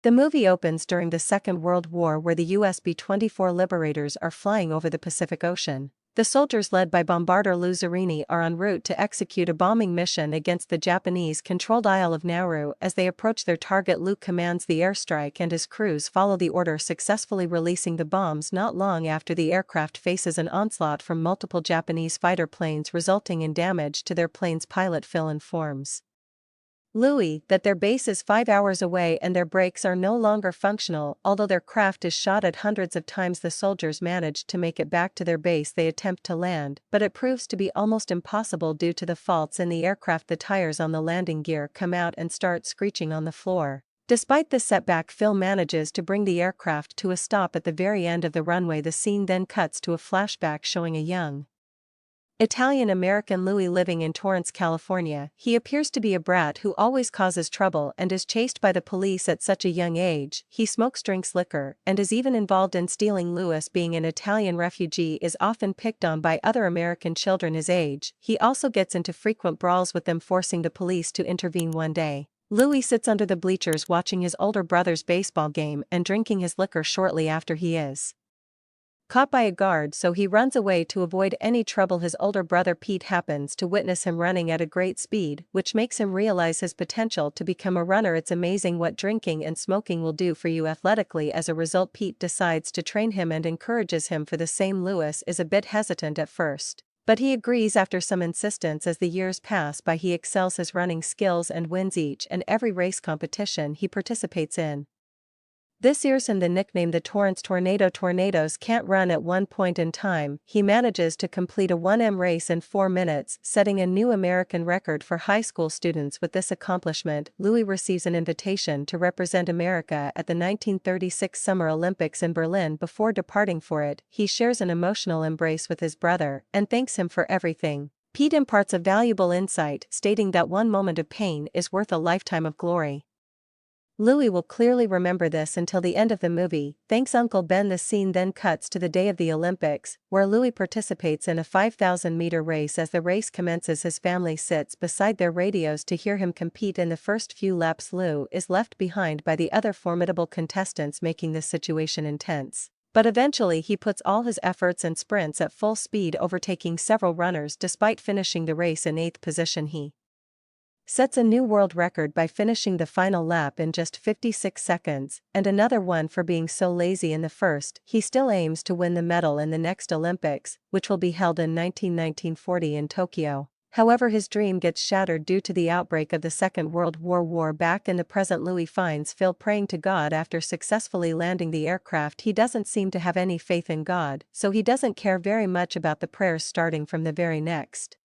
The movie opens during the Second World War where the US B-24 Liberators are flying over the Pacific Ocean. The soldiers led by bombarder Louis Zamperini are en route to execute a bombing mission against the Japanese-controlled Isle of Nauru. As they approach their target, Luke commands the airstrike and his crews follow the order, successfully releasing the bombs not long after the aircraft faces an onslaught from multiple Japanese fighter planes, resulting in damage to their plane's pilot. Phil informs Louie that their base is 5 hours away and their brakes are no longer functional. Although their craft is shot at hundreds of times, the soldiers manage to make it back to their base. They attempt to land, but it proves to be almost impossible due to the faults in the aircraft. The tires on the landing gear come out and start screeching on the floor. Despite this setback, Phil manages to bring the aircraft to a stop at the very end of the runway. The scene then cuts to a flashback showing a young Italian-American Louie living in Torrance, California. He appears to be a brat who always causes trouble and is chased by the police at such a young age. He smokes, drinks liquor, and is even involved in stealing. Louis, being an Italian refugee, is often picked on by other American children his age. He also gets into frequent brawls with them, forcing the police to intervene. One day, Louie sits under the bleachers watching his older brother's baseball game and drinking his liquor. Shortly after, he is caught by a guard, so he runs away to avoid any trouble. His older brother Pete happens to witness him running at a great speed, which makes him realize his potential to become a runner. It's amazing what drinking and smoking will do for you athletically. As a result, Pete decides to train him and encourages him for the same. Louis is a bit hesitant at first, but he agrees after some insistence. As the years pass by, he excels his running skills and wins each and every race competition he participates in. This earns him the nickname the Torrance Tornado. Tornadoes can't run. At one point in time, he manages to complete a 1M race in 4 minutes, setting a new American record for high school students. With this accomplishment, Louie receives an invitation to represent America at the 1936 Summer Olympics in Berlin. Before departing for it, he shares an emotional embrace with his brother and thanks him for everything. Pete imparts a valuable insight, stating that one moment of pain is worth a lifetime of glory. Louie will clearly remember this until the end of the movie. Thanks Uncle Ben. The scene then cuts to the day of the Olympics, where Louie participates in a 5,000-meter race. As the race commences, his family sits beside their radios to hear him compete. In the first few laps, Lou is left behind by the other formidable contestants, making this situation intense. But eventually he puts all his efforts and sprints at full speed, overtaking several runners. Despite finishing the race in 8th position, he sets a new world record by finishing the final lap in just 56 seconds, and another one for being so lazy in the first. He still aims to win the medal in the next Olympics, which will be held in 1940 in Tokyo. However, his dream gets shattered due to the outbreak of the Second World War. Back in the present, Louie finds Phil praying to God after successfully landing the aircraft. He doesn't seem to have any faith in God, so he doesn't care very much about the prayers. Starting from the very next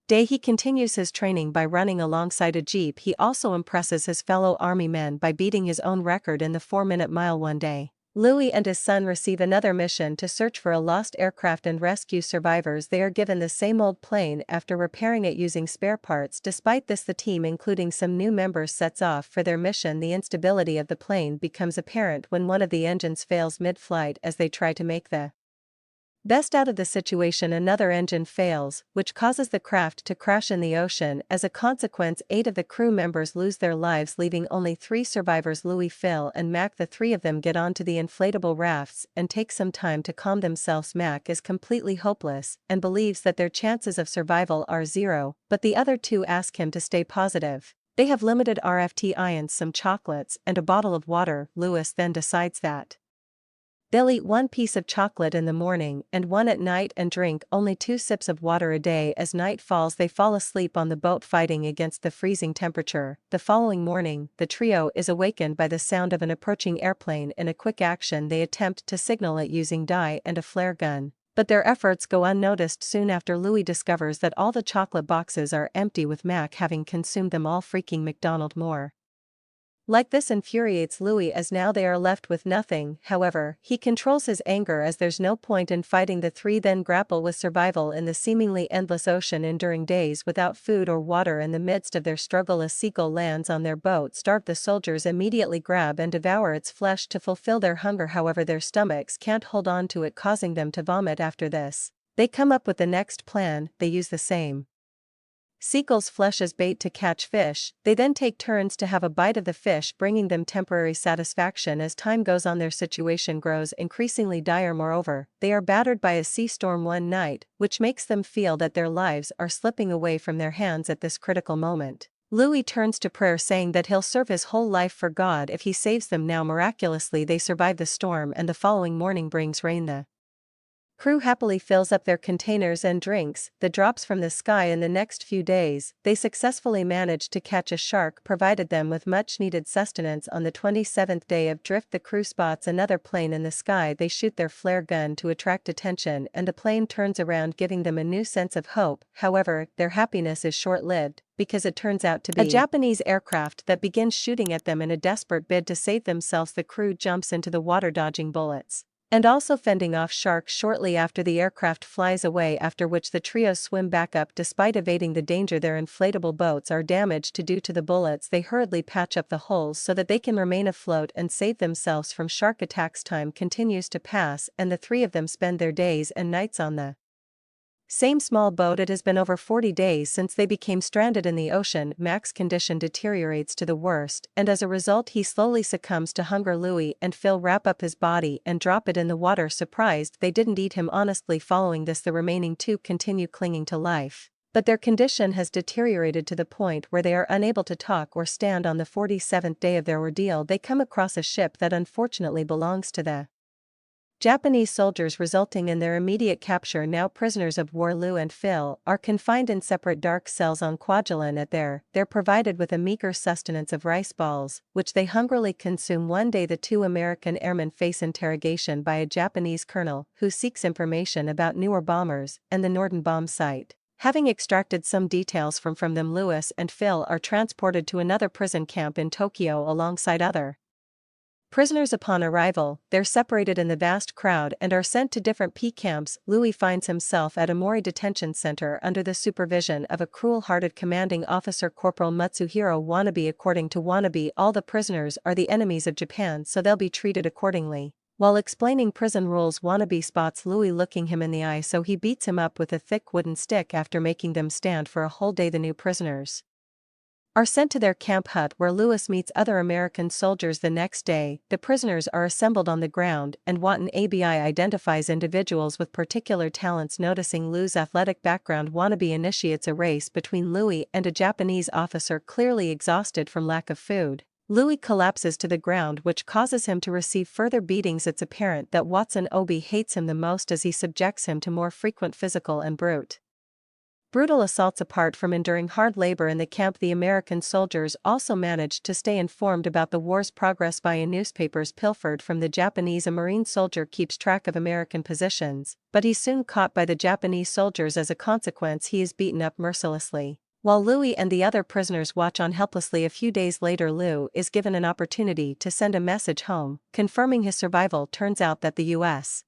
day, he continues his training by running alongside a jeep. He also impresses his fellow army men by beating his own record in the 4-minute mile. One day, Louie and his son receive another mission to search for a lost aircraft and rescue survivors. They are given the same old plane after repairing it using spare parts. Despite this, the team, including some new members, sets off for their mission. The instability of the plane becomes apparent when one of the engines fails mid-flight. As they try to make the best out of the situation, another engine fails, which causes the craft to crash in the ocean. As a consequence, 8 of the crew members lose their lives, leaving only 3 survivors: Louie, Phil, and Mac. The 3 of them get onto the inflatable rafts and take some time to calm themselves. Mac is completely hopeless and believes that their chances of survival are 0, but the other 2 ask him to stay positive. They have limited RFT ions, some chocolates, and a bottle of water. Louis then decides that they'll eat 1 piece of chocolate in the morning and 1 at night and drink only 2 sips of water a day. As night falls, they fall asleep on the boat, fighting against the freezing temperature. The following morning, the trio is awakened by the sound of an approaching airplane. In a quick action, they attempt to signal it using dye and a flare gun, but their efforts go unnoticed. Soon after, Louie discovers that all the chocolate boxes are empty, with Mac having consumed them all. Freaking McDonald more like this infuriates Louie, as now they are left with nothing. However, he controls his anger as there's no point in fighting. The 3 then grapple with survival in the seemingly endless ocean, enduring days without food or water. In the midst of their struggle, a seagull lands on their boat. Starved, the soldiers immediately grab and devour its flesh to fulfill their hunger. However, their stomachs can't hold on to it, causing them to vomit. After this, they come up with the next plan. They use the same Seagulls flesh as bait to catch fish. They then take turns to have a bite of the fish, bringing them temporary satisfaction. As time goes on, their situation grows increasingly dire. Moreover, they are battered by a sea storm one night, which makes them feel that their lives are slipping away from their hands at this critical moment. Louie turns to prayer, saying that he'll serve his whole life for God if he saves them. Now miraculously they survive the storm, and the following morning brings rain. The crew happily fills up their containers and drinks the drops from the sky. In the next few days, they successfully managed to catch a shark, provided them with much-needed sustenance. On the 27th day of drift, the crew spots another plane in the sky. They shoot their flare gun to attract attention, and the plane turns around, giving them a new sense of hope. However, their happiness is short-lived, because it turns out to be a Japanese aircraft that begins shooting at them in a desperate bid to save themselves. The crew jumps into the water, dodging bullets and also fending off sharks. Shortly after, the aircraft flies away, after which the trio swim back up. Despite evading the danger, their inflatable boats are damaged due to the bullets. They hurriedly patch up the holes so that they can remain afloat and save themselves from shark attacks. Time continues to pass, and the three of them spend their days and nights on the same small boat. It has been over 40 days since they became stranded in the ocean. Mac's condition deteriorates to the worst, and as a result he slowly succumbs to hunger. Louie and Phil wrap up his body and drop it in the water, surprised they didn't eat him. Honestly, following this, the remaining two continue clinging to life, but their condition has deteriorated to the point where they are unable to talk or stand. On the 47th day of their ordeal, they come across a ship that unfortunately belongs to the Japanese soldiers, resulting in their immediate capture. Now prisoners of war, Lou and Phil are confined in separate dark cells on Kwajalein. They're provided with a meager sustenance of rice balls, which they hungrily consume. One day the two American airmen face interrogation by a Japanese colonel who seeks information about newer bombers and the Norden bomb site. Having extracted some details from them, Louis and Phil are transported to another prison camp in Tokyo alongside other prisoners. Upon arrival, they're separated in the vast crowd and are sent to different P camps. Louis finds himself at a Mori detention center under the supervision of a cruel-hearted commanding officer, Corporal Matsuhiro Wannabe. According to Wannabe, all the prisoners are the enemies of Japan, so they'll be treated accordingly. While explaining prison rules, Wannabe spots Louis looking him in the eye, so he beats him up with a thick wooden stick after making them stand for a whole day. The new prisoners are sent to their camp hut, where Louis meets other American soldiers. The next day, the prisoners are assembled on the ground, and Watanabe identifies individuals with particular talents. Noticing Lou's athletic background, Wannabe initiates a race between Louis and a Japanese officer. Clearly exhausted from lack of food, Louis collapses to the ground, which causes him to receive further beatings. It's apparent that Watanabe hates him the most, as he subjects him to more frequent physical and brutal assaults. Apart from enduring hard labor in the camp, the American soldiers also managed to stay informed about the war's progress via newspapers pilfered from the Japanese. A Marine soldier keeps track of American positions, but he's soon caught by the Japanese soldiers. As a consequence, he is beaten up mercilessly, while Louis and the other prisoners watch on helplessly. A few days later, Lou is given an opportunity to send a message home, confirming his survival. Turns out that the U.S.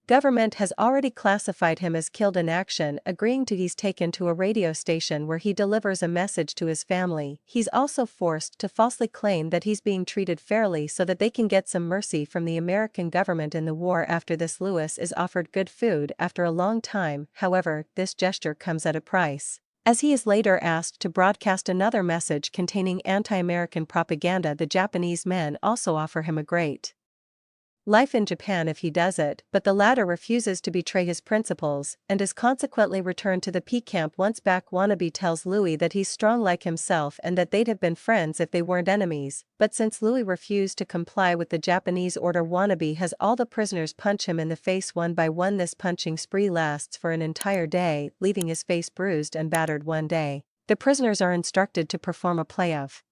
government has already classified him as killed in action. Agreeing to, he's taken to a radio station where he delivers a message to his family. He's also forced to falsely claim that he's being treated fairly so that they can get some mercy from the American government in the war. After this, Louis is offered good food after a long time. However, this gesture comes at a price, as he is later asked to broadcast another message containing anti-American propaganda. The Japanese men also offer him a great life in Japan if he does it, but the latter refuses to betray his principles and is consequently returned to the P camp. Once back, Wannabe tells Louis that he's strong like himself and that they'd have been friends if they weren't enemies, but since Louis refused to comply with the Japanese order, Wannabe has all the prisoners punch him in the face one by one. This punching spree lasts for an entire day, leaving his face bruised and battered. One day, the prisoners are instructed to perform a play of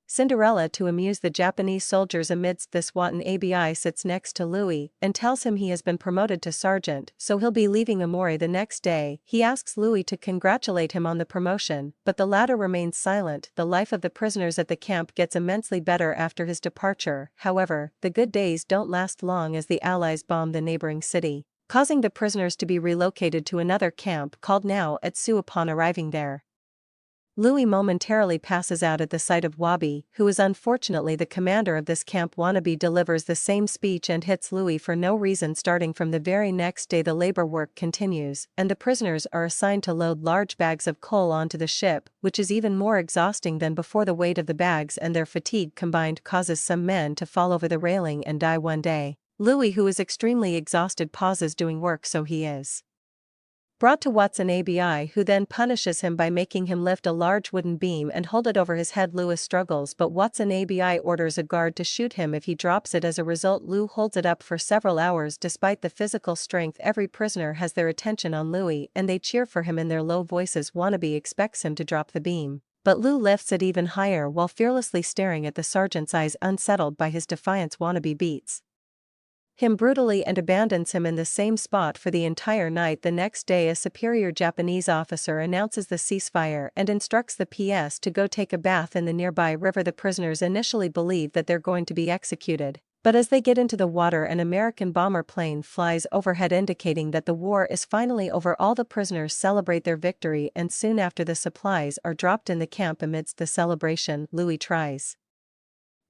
Cinderella to amuse the Japanese soldiers. Amidst this, Watanabe sits next to Louis and tells him he has been promoted to sergeant, so he'll be leaving Amori the next day. He asks Louis to congratulate him on the promotion, but the latter remains silent. The life of the prisoners at the camp gets immensely better after his departure. However, the good days don't last long, as the Allies bomb the neighboring city, causing the prisoners to be relocated to another camp called Now at Sioux. Upon arriving there, Louie momentarily passes out at the sight of Wabi, who is unfortunately the commander of this camp. Wannabe delivers the same speech and hits Louie for no reason. Starting from the very next day, the labor work continues, and the prisoners are assigned to load large bags of coal onto the ship, which is even more exhausting than before. The weight of the bags and their fatigue combined causes some men to fall over the railing and die one day. Louie, who is extremely exhausted, pauses doing work, so he is brought to Watanabe, who then punishes him by making him lift a large wooden beam and hold it over his head. Louis struggles, but Watanabe orders a guard to shoot him if he drops it. As a result, Lou holds it up for several hours. Despite the physical strength, every prisoner has their attention on Louis and they cheer for him in their low voices. Wannabe expects him to drop the beam, but Lou lifts it even higher while fearlessly staring at the sergeant's eyes. Unsettled by his defiance, Wannabe beats him brutally and abandons him in the same spot for the entire night. The next day, a superior Japanese officer announces the ceasefire and instructs the PS to go take a bath in the nearby river. The prisoners initially believe that they're going to be executed, but as they get into the water, an American bomber plane flies overhead, indicating that the war is finally over. All the prisoners celebrate their victory, and soon after, the supplies are dropped in the camp. Amidst the celebration, Louis tries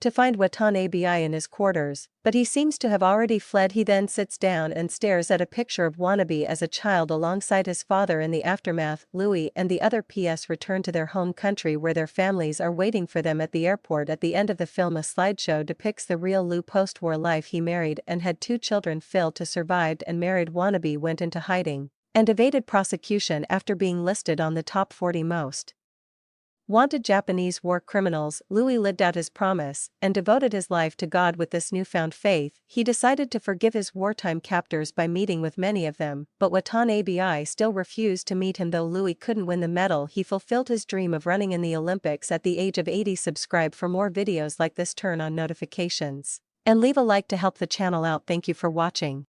to find Watanabe in his quarters, but he seems to have already fled. He then sits down and stares at a picture of Wannabe as a child alongside his father. In the aftermath, Louis and the other PS return to their home country where their families are waiting for them at the airport. At the end of the film, a slideshow depicts the real Lou post-war life. He married and had 2 children. Phil survived and married. Wannabe went into hiding and evaded prosecution after being listed on the top 40 most wanted Japanese war criminals. Louis lived out his promise and devoted his life to God. With this newfound faith, he decided to forgive his wartime captors by meeting with many of them, but Watanabe still refused to meet him. Though Louis couldn't win the medal, he fulfilled his dream of running in the Olympics at the age of 80. Subscribe for more videos like this, turn on notifications, and leave a like to help the channel out. Thank you for watching.